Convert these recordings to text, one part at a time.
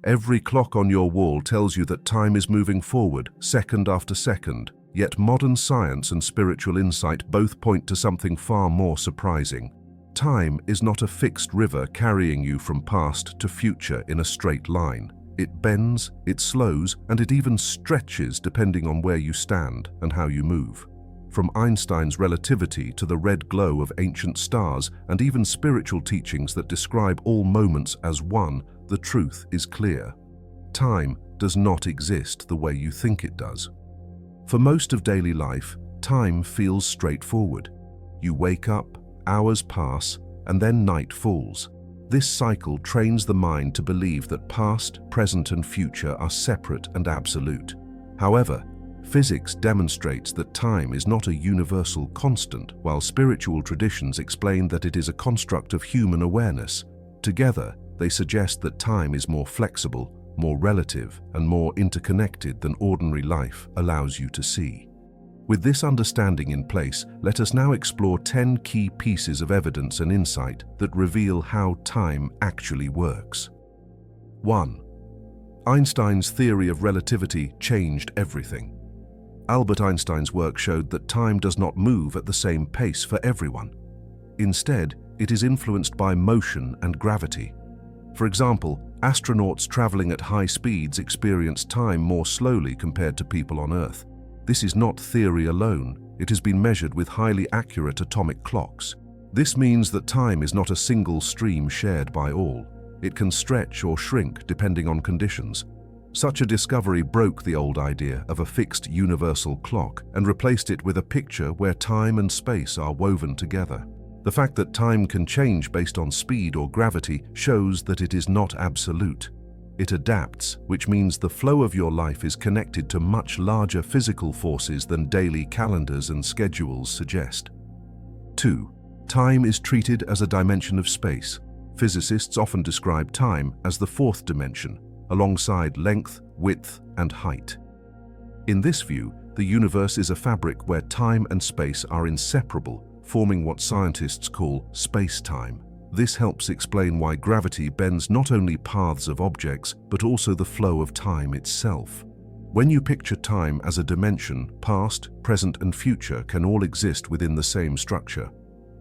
Every clock on your wall tells you that time is moving forward, second after second, yet modern science and spiritual insight both point to something far more surprising. Time is not a fixed river carrying you from past to future in a straight line. It bends, it slows, and it even stretches depending on where you stand and how you move. From Einstein's relativity to the red glow of ancient stars and even spiritual teachings that describe all moments as one, the truth is clear. Time does not exist the way you think it does. For most of daily life, time feels straightforward. You wake up, hours pass, and then night falls. This cycle trains the mind to believe that past, present, and future are separate and absolute. However, physics demonstrates that time is not a universal constant, while spiritual traditions explain that it is a construct of human awareness. Together, they suggest that time is more flexible, more relative, and more interconnected than ordinary life allows you to see. With this understanding in place, let us now explore 10 key pieces of evidence and insight that reveal how time actually works. 1. Einstein's theory of relativity changed everything. Albert Einstein's work showed that time does not move at the same pace for everyone. Instead, it is influenced by motion and gravity. For example, astronauts traveling at high speeds experience time more slowly compared to people on Earth. This is not theory alone. It has been measured with highly accurate atomic clocks. This means that time is not a single stream shared by all. It can stretch or shrink depending on conditions. Such a discovery broke the old idea of a fixed universal clock and replaced it with a picture where time and space are woven together. The fact that time can change based on speed or gravity shows that it is not absolute. It adapts, which means the flow of your life is connected to much larger physical forces than daily calendars and schedules suggest. 2. Time is treated as a dimension of space. Physicists often describe time as the fourth dimension, alongside length, width, and height. In this view, the universe is a fabric where time and space are inseparable, forming what scientists call space-time. This helps explain why gravity bends not only paths of objects, but also the flow of time itself. When you picture time as a dimension, past, present, and future can all exist within the same structure.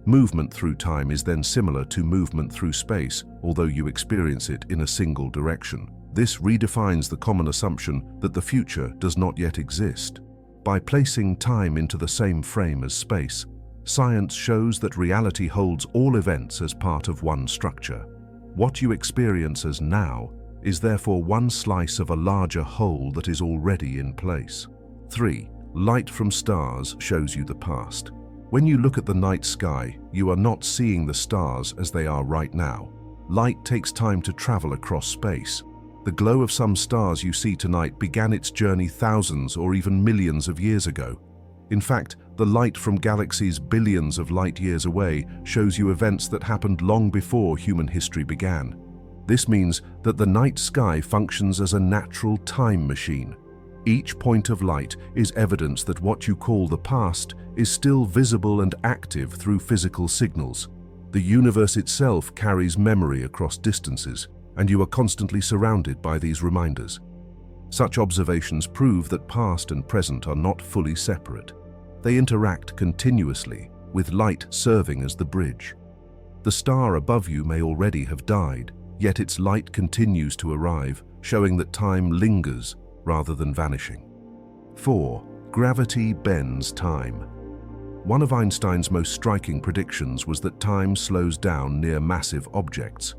Movement through time is then similar to movement through space, although you experience it in a single direction. This redefines the common assumption that the future does not yet exist. By placing time into the same frame as space, science shows that reality holds all events as part of one structure. What you experience as now is therefore one slice of a larger whole that is already in place. 3. Light from stars shows you the past. When you look at the night sky, you are not seeing the stars as they are right now. Light takes time to travel across space. The glow of some stars you see tonight began its journey thousands or even millions of years ago. In fact, the light from galaxies billions of light years away shows you events that happened long before human history began. This means that the night sky functions as a natural time machine. Each point of light is evidence that what you call the past is still visible and active through physical signals. The universe itself carries memory across distances, and you are constantly surrounded by these reminders. Such observations prove that past and present are not fully separate. They interact continuously, with light serving as the bridge. The star above you may already have died, yet its light continues to arrive, showing that time lingers rather than vanishing. 4. Gravity bends time. One of Einstein's most striking predictions was that time slows down near massive objects.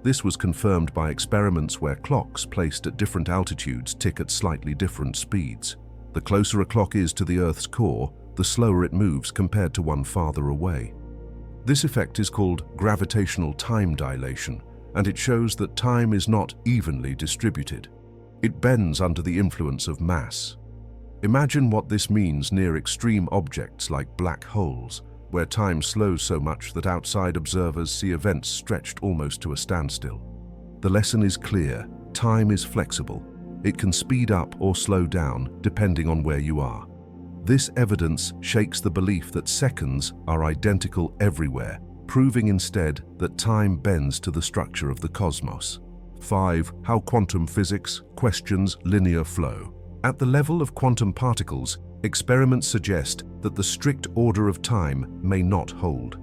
This was confirmed by experiments where clocks placed at different altitudes tick at slightly different speeds. The closer a clock is to the Earth's core, the slower it moves compared to one farther away. This effect is called gravitational time dilation, and it shows that time is not evenly distributed. It bends under the influence of mass. Imagine what this means near extreme objects like black holes, where time slows so much that outside observers see events stretched almost to a standstill. The lesson is clear: time is flexible. It can speed up or slow down depending on where you are. This evidence shakes the belief that seconds are identical everywhere, proving instead that time bends to the structure of the cosmos. 5. How quantum physics questions linear flow. At the level of quantum particles, experiments suggest that the strict order of time may not hold.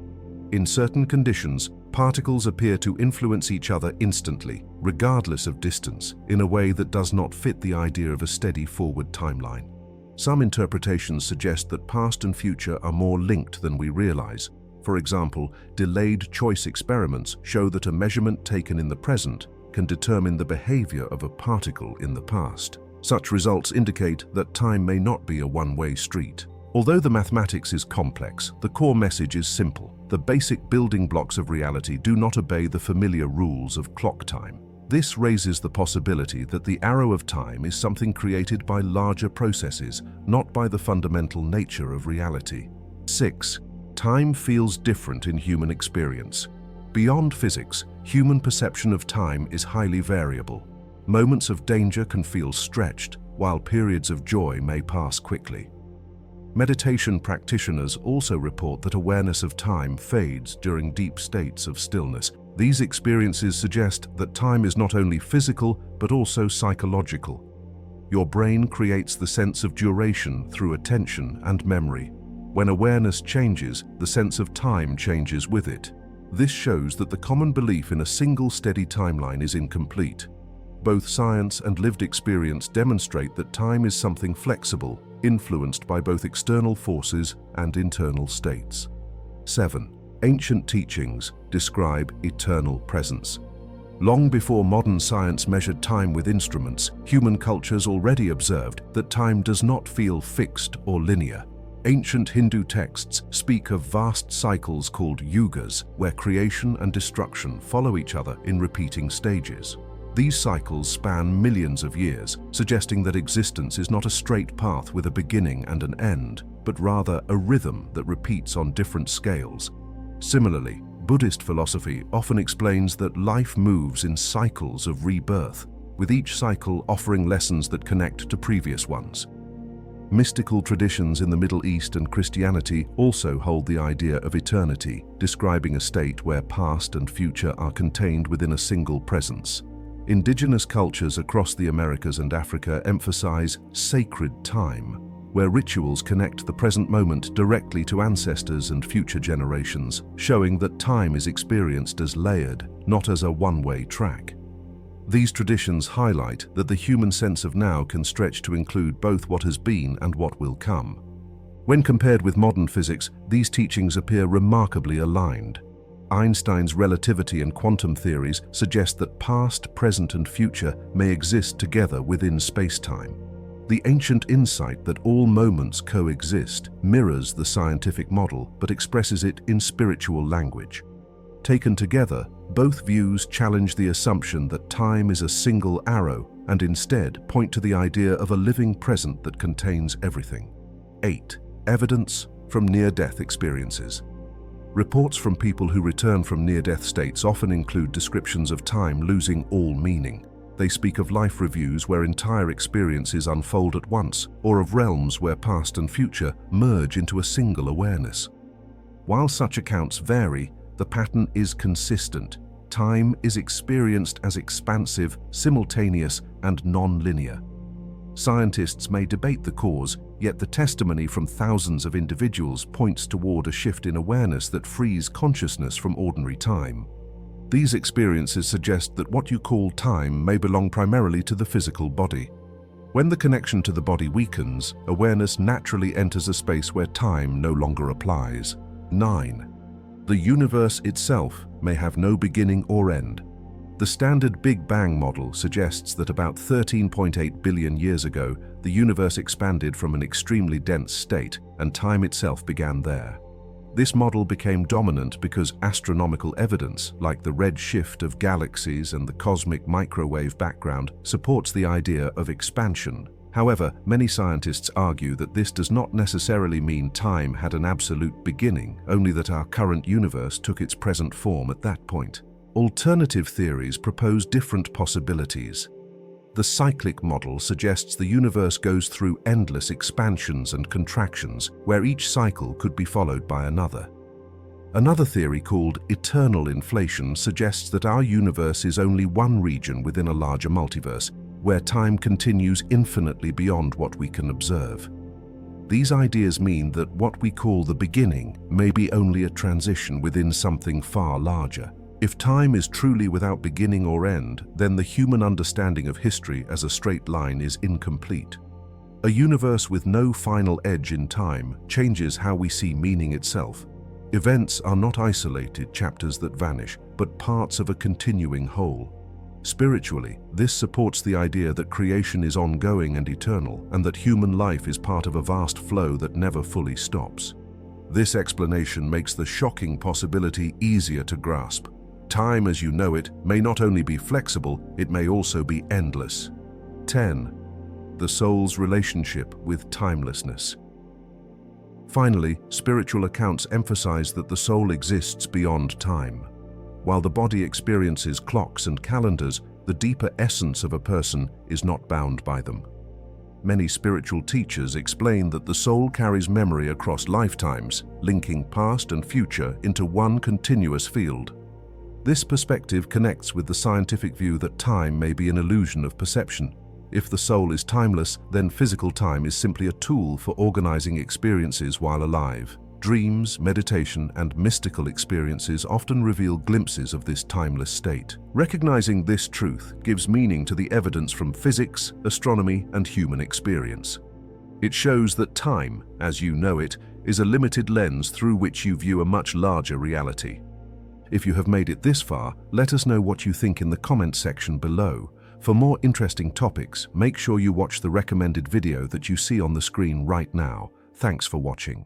In certain conditions, particles appear to influence each other instantly, regardless of distance, in a way that does not fit the idea of a steady forward timeline. Some interpretations suggest that past and future are more linked than we realize. For example, delayed choice experiments show that a measurement taken in the present can determine the behavior of a particle in the past. Such results indicate that time may not be a one-way street. Although the mathematics is complex, the core message is simple. The basic building blocks of reality do not obey the familiar rules of clock time. This raises the possibility that the arrow of time is something created by larger processes, not by the fundamental nature of reality. 6. Time feels different in human experience. Beyond physics, human perception of time is highly variable. Moments of danger can feel stretched, while periods of joy may pass quickly. Meditation practitioners also report that awareness of time fades during deep states of stillness. These experiences suggest that time is not only physical, but also psychological. Your brain creates the sense of duration through attention and memory. When awareness changes, the sense of time changes with it. This shows that the common belief in a single steady timeline is incomplete. Both science and lived experience demonstrate that time is something flexible, influenced by both external forces and internal states. 7. Ancient teachings describe eternal presence. Long before modern science measured time with instruments, human cultures already observed that time does not feel fixed or linear. Ancient Hindu texts speak of vast cycles called yugas, where creation and destruction follow each other in repeating stages. These cycles span millions of years, suggesting that existence is not a straight path with a beginning and an end, but rather a rhythm that repeats on different scales. Similarly, Buddhist philosophy often explains that life moves in cycles of rebirth, with each cycle offering lessons that connect to previous ones. Mystical traditions in the Middle East and Christianity also hold the idea of eternity, describing a state where past and future are contained within a single presence. Indigenous cultures across the Americas and Africa emphasize sacred time, where rituals connect the present moment directly to ancestors and future generations, showing that time is experienced as layered, not as a one-way track. These traditions highlight that the human sense of now can stretch to include both what has been and what will come. When compared with modern physics, these teachings appear remarkably aligned. Einstein's relativity and quantum theories suggest that past, present, and future may exist together within space-time. The ancient insight that all moments coexist mirrors the scientific model, but expresses it in spiritual language. Taken together, both views challenge the assumption that time is a single arrow and instead point to the idea of a living present that contains everything. 8. Evidence from near-death experiences. Reports from people who return from near-death states often include descriptions of time losing all meaning. They speak of life reviews where entire experiences unfold at once, or of realms where past and future merge into a single awareness. While such accounts vary, the pattern is consistent. Time is experienced as expansive, simultaneous, and non-linear. Scientists may debate the cause, yet the testimony from thousands of individuals points toward a shift in awareness that frees consciousness from ordinary time. These experiences suggest that what you call time may belong primarily to the physical body. When the connection to the body weakens, awareness naturally enters a space where time no longer applies. 9. The universe itself may have no beginning or end. The standard Big Bang model suggests that about 13.8 billion years ago, the universe expanded from an extremely dense state, and time itself began there. This model became dominant because astronomical evidence, like the red shift of galaxies and the cosmic microwave background, supports the idea of expansion. However, many scientists argue that this does not necessarily mean time had an absolute beginning, only that our current universe took its present form at that point. Alternative theories propose different possibilities. The cyclic model suggests the universe goes through endless expansions and contractions, where each cycle could be followed by another. Another theory called eternal inflation suggests that our universe is only one region within a larger multiverse, where time continues infinitely beyond what we can observe. These ideas mean that what we call the beginning may be only a transition within something far larger. If time is truly without beginning or end, then the human understanding of history as a straight line is incomplete. A universe with no final edge in time changes how we see meaning itself. Events are not isolated chapters that vanish, but parts of a continuing whole. Spiritually, this supports the idea that creation is ongoing and eternal, and that human life is part of a vast flow that never fully stops. This explanation makes the shocking possibility easier to grasp. Time as you know it may not only be flexible, it may also be endless. 10. The soul's relationship with timelessness. Finally, spiritual accounts emphasize that the soul exists beyond time. While the body experiences clocks and calendars, the deeper essence of a person is not bound by them. Many spiritual teachers explain that the soul carries memory across lifetimes, linking past and future into one continuous field. This perspective connects with the scientific view that time may be an illusion of perception. If the soul is timeless, then physical time is simply a tool for organizing experiences while alive. Dreams, meditation, and mystical experiences often reveal glimpses of this timeless state. Recognizing this truth gives meaning to the evidence from physics, astronomy, and human experience. It shows that time, as you know it, is a limited lens through which you view a much larger reality. If you have made it this far, let us know what you think in the comment section below. For more interesting topics, make sure you watch the recommended video that you see on the screen right now. Thanks for watching.